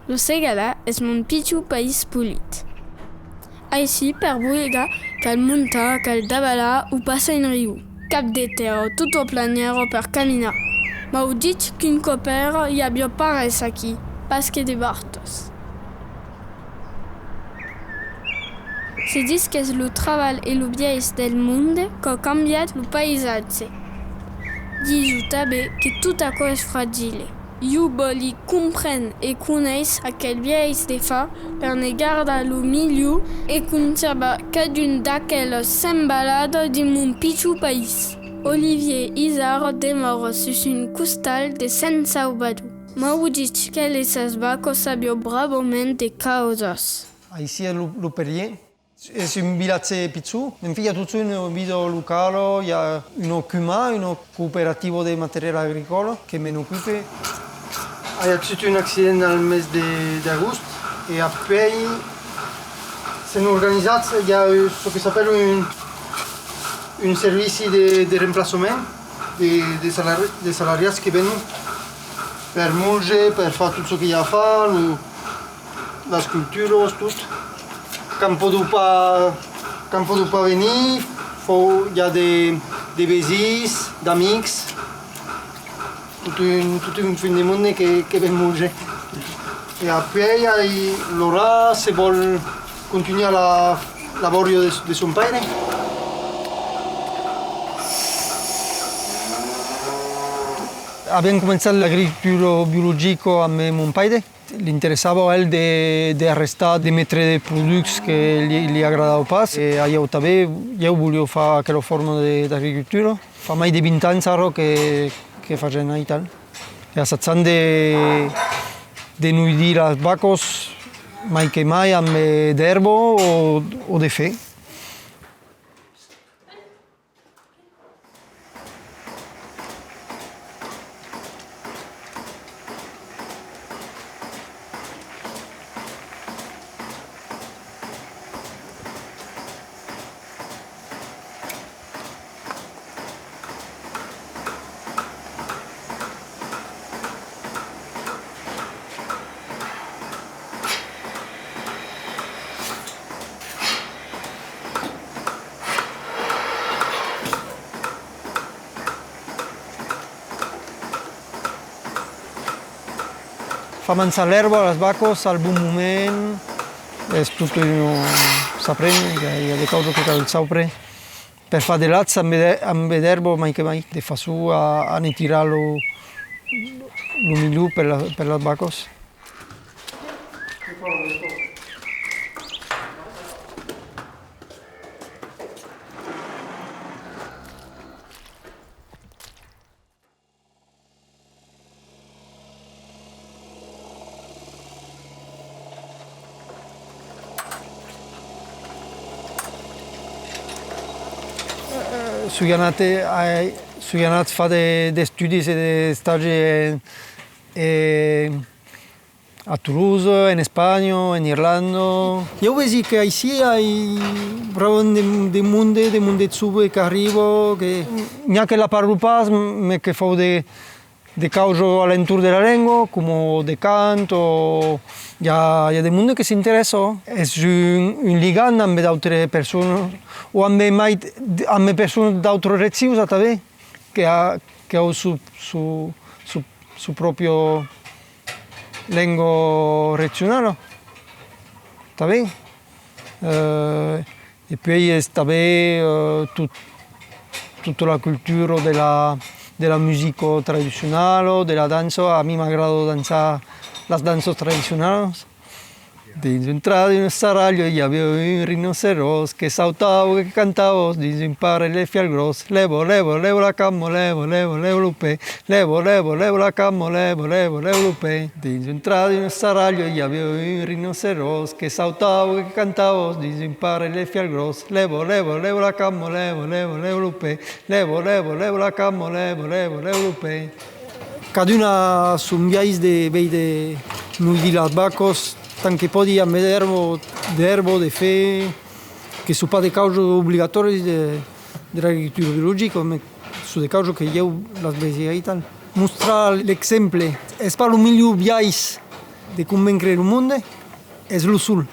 Lo Segala és mon pitjor país polit. Així, per boigar, cal muntar, cal davallar o passar un riu. Cap de terra, tot o planiero per caminar. M'heu dit qu'un copper hi havia pares aquí, pas que de bartos. Se diz que és el treball i el biais del món que ha canviat el paisatge. Diu també que tot això és fragile. Jo volia comprendre i conèixer aquell biais de fa per ne guardar el millor i conservar cada un d'aquelles sembalades de mon pitjor país. Olivier Isard demora sus un costal de San Salvador. M'heu dit que les vacos sabien bravament de causes. Ici è l'Uperier. È un villaggio piccolo, in figlia tutto un video locale, il y a un CUMA, un coopérativo de material agricole qui m'en occupe. Il y a eu un accident dans le mes d'août et après c'est une organisation, il y a eu ce qui s'appelle un service de remplacement des salariés qui viennent pour manger, pour faire tout ce qu'il y a à faire, la sculpture, tout. Quand on ne peut pas venir, il y a des bésis, d'amis, tout un fin de monde qui vient manger. Et après, il y a Laura, si veut continuer la lavoro de son père. Abbiamo cominciato l'agricoltura biologica a mon père. L'interessava elle de arrestar, de mettre des produits que li agradaven pas. E io també, jo volia fer aquella forma d'agricultura. Fa mai de 20 anys ara que facem i tal. E assaggiant de nutrir les vaques mai que mai amb d'herba o de fe. Fa mangiar l'herba a les vaques al bon moment, és tot s'aprèn, hi ha de coses que cal saber. Per fer de lats amb d'herba mai que mai, de façó a ne tirar lo millor per les vaques. Sono andato a fare degli studi e degli stagi a Toulouse, in Spagna, in Irlanda. Io vedo che qui c'è dei mondi sub che arrivano, che neanche la parlo pas, ma che fanno de cause all'intorno della lingua, come de canto. Il y a des mondi che si interessano. È un legame amb altre persone, o amb persone d'altre regioni també, che hanno su proprio lingua regionale. També. E poi è també tutta la cultura della musica tradizionale, della danza. A me mi agrada danzare las danzas tradicionales. Dins un radio, in un sarraglio, hi havia un rinocerós que saltava, que cantava, dins un pare le fial gros. Levo la camo, levo lo pe. Levo la camo, levo lo pe. Dins un radio, in un sarraglio, hi havia un rinocerós que saltava, que cantava, dins un pare le fial gros. Levo la camo, levo lo pe. Levo la camo, levo lo pe. Caduna sun viais de nutrir les vaques, tant que podi amb d'herba, de fe, que són pas de causes obligatòries de l'agricultura biologica, ma són de causes que jo les veig i tal. Mostrar l'exemple és pas el millor viais de convaincre le monde, è lo sul.